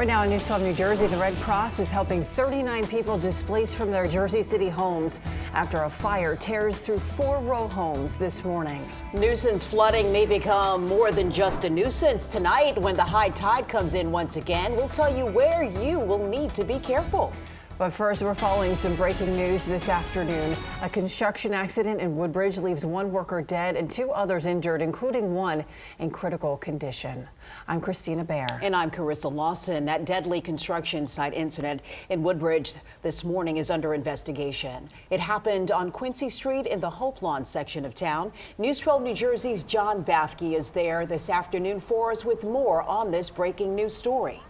Right now in News 12 New Jersey, the Red Cross is helping 39 people displaced from their Jersey City homes after a fire tears through 4 row homes this morning. Nuisance flooding may become more than just a nuisance tonight when the high tide comes in once again. We'll tell you where you will need to be careful. But first, we're following some breaking news this afternoon. A construction accident in Woodbridge leaves 1 worker dead and 2 others injured, including 1 in critical condition. I'm Christina Bear. And I'm Carissa Lawson. That deadly construction site incident in Woodbridge this morning is under investigation. It happened on Quincy Street in the Hope Lawn section of town. News 12 New Jersey's John Bathke is there this afternoon for us with more on this breaking news story.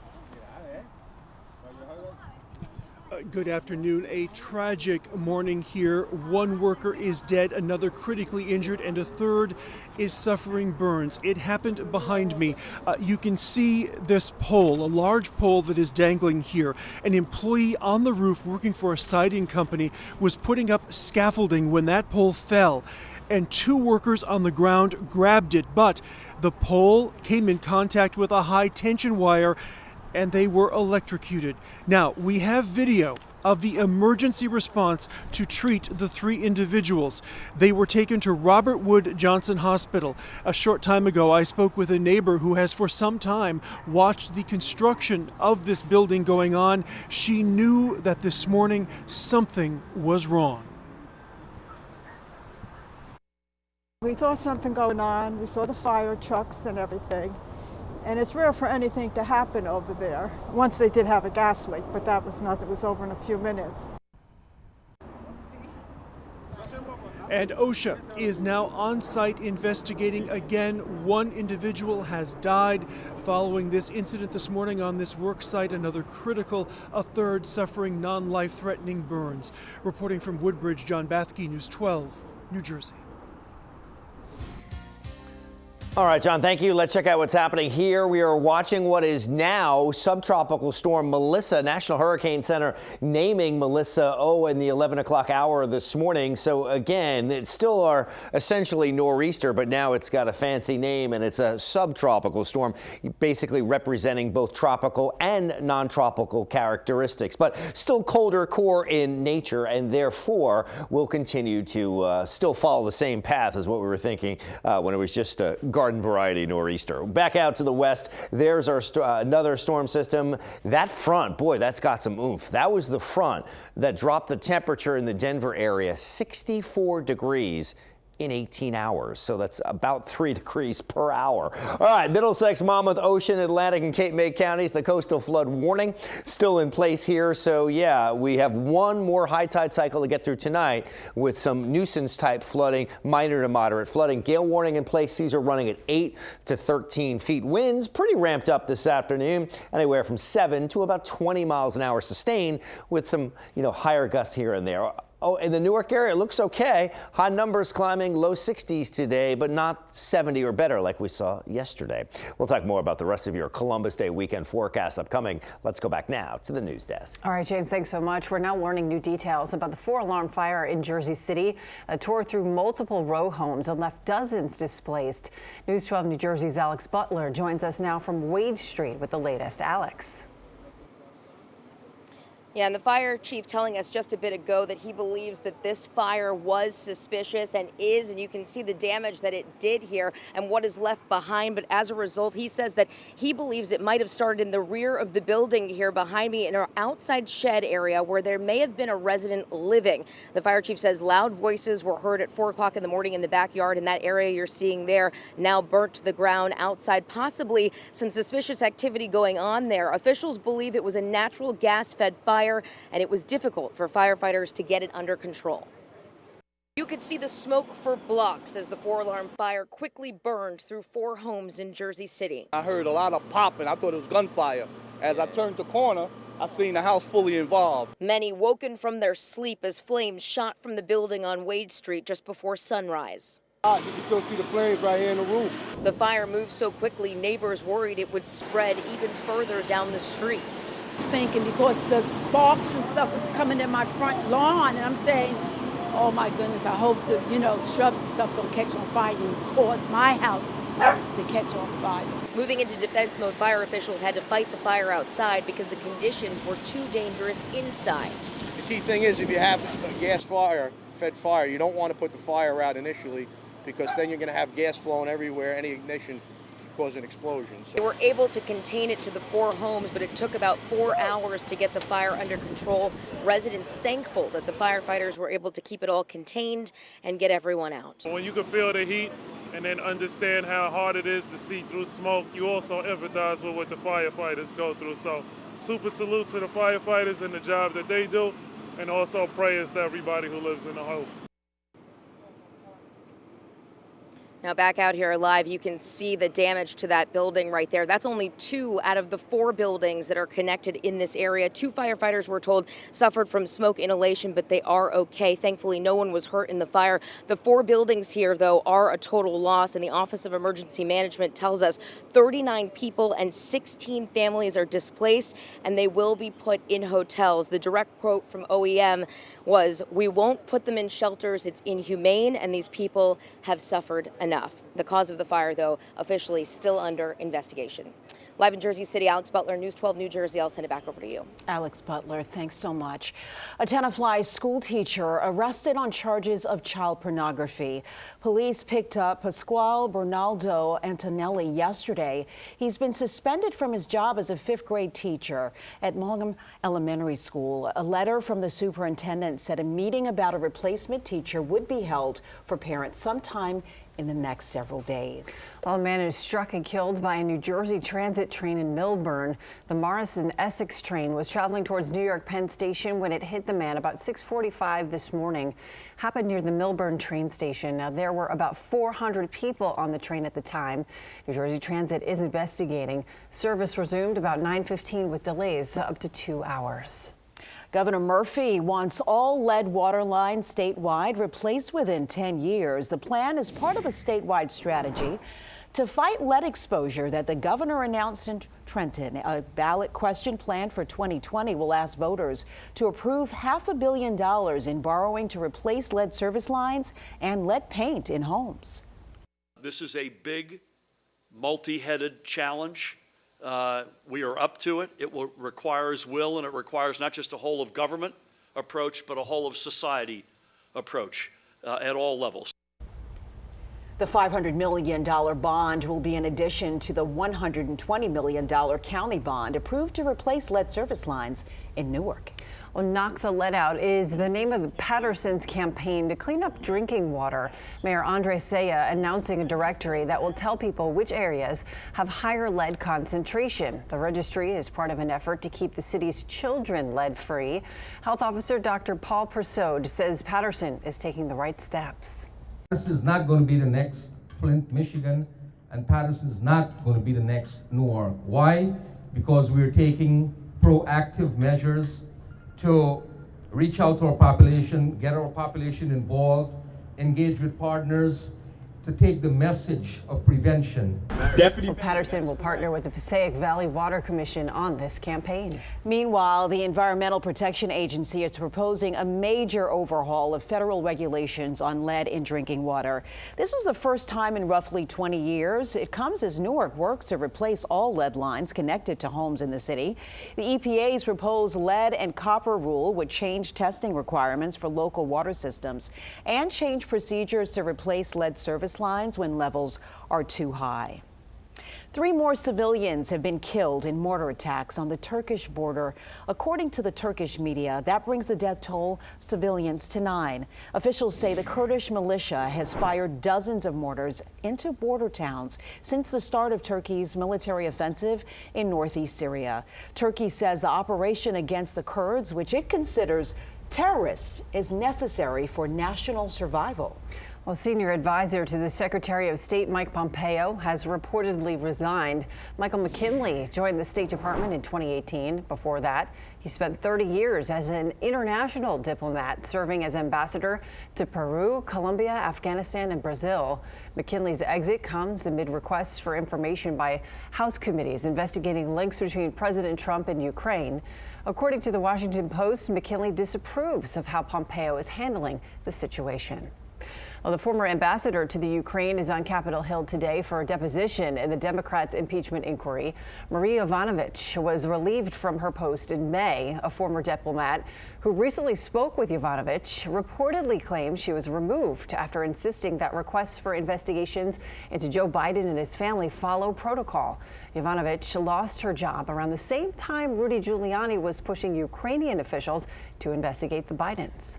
Good afternoon. A tragic morning here. 1 worker is dead, another critically injured, and a 3rd is suffering burns. It happened behind me. You can see this pole, a large pole that is dangling here. An employee on the roof working for a siding company was putting up scaffolding when that pole fell, and 2 workers on the ground grabbed it, but the pole came in contact with a high tension wire and they were electrocuted. Now, we have video of the emergency response to treat the 3 individuals. They were taken to Robert Wood Johnson Hospital. A short time ago, I spoke with a neighbor who has for some time watched the construction of this building going on. She knew that this morning something was wrong. We saw something going on. We saw the fire trucks and everything. And it's rare for anything to happen over there. Once they did have a gas leak, but that was nothing. It was over in a few minutes. And OSHA is now on site investigating again. 1 individual has died following this incident this morning on this work site. Another critical, a 3rd suffering non-life-threatening burns. Reporting from Woodbridge, John Bathke, News 12, New Jersey. All right, John, thank you. Let's check out what's happening here. We are watching what is now subtropical storm Melissa. National Hurricane Center naming Melissa, in the 11 o'clock hour this morning. So again, it's still our essentially nor'easter, but now it's got a fancy name and it's a subtropical storm, basically representing both tropical and non-tropical characteristics, but still colder core in nature, and therefore will continue to still follow the same path as what we were thinking when it was just a garden variety nor'easter. Back out to the west, there's our another storm system. That front, boy, that's got some oomph. That was the front that dropped the temperature in the Denver area 64 degrees in 18 hours. So that's about 3 degrees per hour. All right, Middlesex, Monmouth, Ocean, Atlantic, and Cape May counties, the coastal flood warning still in place here. So yeah, we have 1 more high tide cycle to get through tonight with some nuisance type flooding, minor to moderate flooding. Gale warning in place. Seas are running at 8 to 13 feet. Winds pretty ramped up this afternoon, anywhere from 7 to about 20 miles an hour sustained, with some, higher gusts here and there. In the Newark area, it looks okay. High numbers climbing low 60s today, but not 70 or better like we saw yesterday. We'll talk more about the rest of your Columbus Day weekend forecast upcoming. Let's go back now to the news desk. All right, James, thanks so much. We're now learning new details about the 4-alarm fire in Jersey City. It tore through multiple row homes and left dozens displaced. News 12 New Jersey's Alex Butler joins us now from Wade Street with the latest. Alex. Yeah, and the fire chief telling us just a bit ago that he believes that this fire was suspicious and is, and you can see the damage that it did here and what is left behind. But as a result, he says that he believes it might have started in the rear of the building here behind me in our outside shed area where there may have been a resident living. The fire chief says loud voices were heard at 4 o'clock in the morning in the backyard, in that area you're seeing there now burnt to the ground outside. Possibly some suspicious activity going on there. Officials believe it was a natural gas-fed fire, and it was difficult for firefighters to get it under control. You could see the smoke for blocks as the 4-alarm fire quickly burned through 4 homes in Jersey City. I heard a lot of popping. I thought it was gunfire. As I turned the corner, I seen the house fully involved. Many woken from their sleep as flames shot from the building on Wade Street just before sunrise. You can still see the flames right here in the roof. The fire moved so quickly, neighbors worried it would spread even further down the street. Thinking because the sparks and stuff is coming in my front lawn, and I'm saying, oh my goodness, I hope the shrubs and stuff don't catch on fire and cause my house to catch on fire. Moving into defense mode, fire officials had to fight the fire outside because the conditions were too dangerous inside. The key thing is if you have a gas fire, fed fire, you don't want to put the fire out initially because then you're going to have gas flowing everywhere, any ignition cause an explosion. So They were able to contain it to the 4 homes, but it took about 4 hours to get the fire under control. Residents thankful that the firefighters were able to keep it all contained and get everyone out. When you can feel the heat and then understand how hard it is to see through smoke, you also empathize with what the firefighters go through. So super salute to the firefighters and the job that they do, and also prayers to everybody who lives in the home. Now back out here live, you can see the damage to that building right there. That's only 2 out of the 4 buildings that are connected in this area. 2 firefighters, we're told, suffered from smoke inhalation, but they are okay. Thankfully, no one was hurt in the fire. The 4 buildings here, though, are a total loss, and the Office of Emergency Management tells us 39 people and 16 families are displaced, and they will be put in hotels. The direct quote from OEM was, "We won't put them in shelters. It's inhumane, and these people have suffered enough." The cause of the fire, though, officially still under investigation. Live in Jersey City, Alex Butler, News 12 New Jersey. I'll send it back over to you. Alex Butler, thanks so much. A Tenafly school teacher arrested on charges of child pornography. Police picked up Pasquale Bernaldo Antonelli yesterday. He's been suspended from his job as a 5th grade teacher at Mulligan Elementary School. A letter from the superintendent said a meeting about a replacement teacher would be held for parents sometime in the next several days. Well, a man is struck and killed by a New Jersey Transit train in Millburn. The Morrison Essex train was traveling towards New York Penn Station when it hit the man about 6:45 this morning. Happened near the Millburn train station. Now, there were about 400 people on the train at the time. New Jersey Transit is investigating. Service resumed about 9:15 with delays up to 2 hours. Governor Murphy wants all lead water lines statewide replaced within 10 years. The plan is part of a statewide strategy to fight lead exposure that the governor announced in Trenton. A ballot question planned for 2020 will ask voters to approve $500 million in borrowing to replace lead service lines and lead paint in homes. This is a big, multi-headed challenge. We are up to it. It requires will, and it requires not just a whole of government approach, but a whole of society approach at all levels. The $500 million bond will be in addition to the $120 million county bond approved to replace lead service lines in Newark. Well, Knock the Lead Out is the name of Patterson's campaign to clean up drinking water. Mayor Andre Saya announcing a directory that will tell people which areas have higher lead concentration. The registry is part of an effort to keep the city's children lead-free. Health Officer Dr. Paul Persaud says Patterson is taking the right steps. Patterson is not going to be the next Flint, Michigan, and Patterson is not going to be the next Newark. Why? Because we're taking proactive measures to reach out to our population, get our population involved, engage with partners to take the message of prevention. Well, Patterson will partner with the Passaic Valley Water Commission on this campaign. Meanwhile, the Environmental Protection Agency is proposing a major overhaul of federal regulations on lead in drinking water. This is the first time in roughly 20 years. It comes as Newark works to replace all lead lines connected to homes in the city. The EPA's proposed lead and copper rule would change testing requirements for local water systems and change procedures to replace lead service lines when levels are too high. 3 more civilians have been killed in mortar attacks on the Turkish border. According to the Turkish media, that brings the death toll of civilians to 9. Officials say the Kurdish militia has fired dozens of mortars into border towns since the start of Turkey's military offensive in northeast Syria. Turkey says the operation against the Kurds, which it considers terrorists, is necessary for national survival. Well, senior advisor to the Secretary of State Mike Pompeo has reportedly resigned. Michael McKinley joined the State Department in 2018. Before that, he spent 30 years as an international diplomat, serving as ambassador to Peru, Colombia, Afghanistan, and Brazil. McKinley's exit comes amid requests for information by House committees investigating links between President Trump and Ukraine. According to the Washington Post, McKinley disapproves of how Pompeo is handling the situation. Well, the former ambassador to the Ukraine is on Capitol Hill today for a deposition in the Democrats' impeachment inquiry. Marie Yovanovitch was relieved from her post in May. A former diplomat who recently spoke with Yovanovitch reportedly claimed she was removed after insisting that requests for investigations into Joe Biden and his family follow protocol. Yovanovitch lost her job around the same time Rudy Giuliani was pushing Ukrainian officials to investigate the Bidens.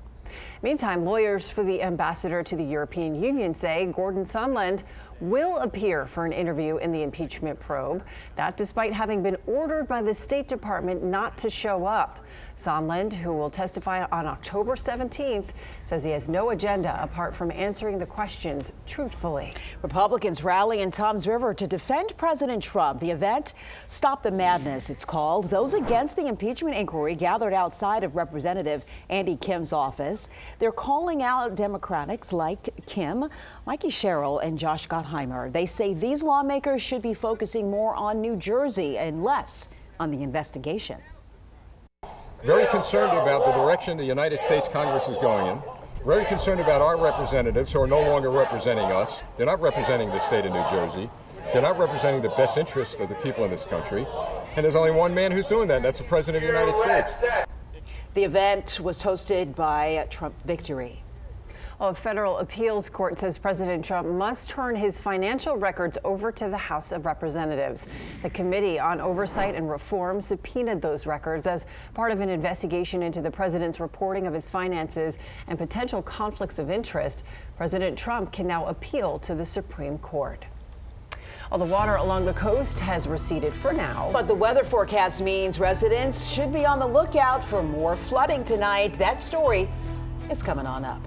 Meantime, lawyers for the ambassador to the European Union say Gordon Sondland will appear for an interview in the impeachment probe. That despite having been ordered by the State Department not to show up. Sondland, who will testify on October 17th, says he has no agenda apart from answering the questions truthfully. Republicans rally in Toms River to defend President Trump. The event, Stop the Madness, it's called. Those against the impeachment inquiry gathered outside of Representative Andy Kim's office. They're calling out Democrats like Kim, Mikey Sherrill, and Josh Gottheimer. They say these lawmakers should be focusing more on New Jersey and less on the investigation. Very concerned about the direction the United States Congress is going in. Very concerned about our representatives who are no longer representing us. They're not representing the state of New Jersey. They're not representing the best interest of the people in this country. And there's only one man who's doing that, and that's the President of the United States. The event was hosted by Trump Victory. Well, a federal appeals court says President Trump must turn his financial records over to the House of Representatives. The Committee on Oversight and Reform subpoenaed those records as part of an investigation into the president's reporting of his finances and potential conflicts of interest. President Trump can now appeal to the Supreme Court. Well, the water along the coast has receded for now. But the weather forecast means residents should be on the lookout for more flooding tonight. That story is coming on up.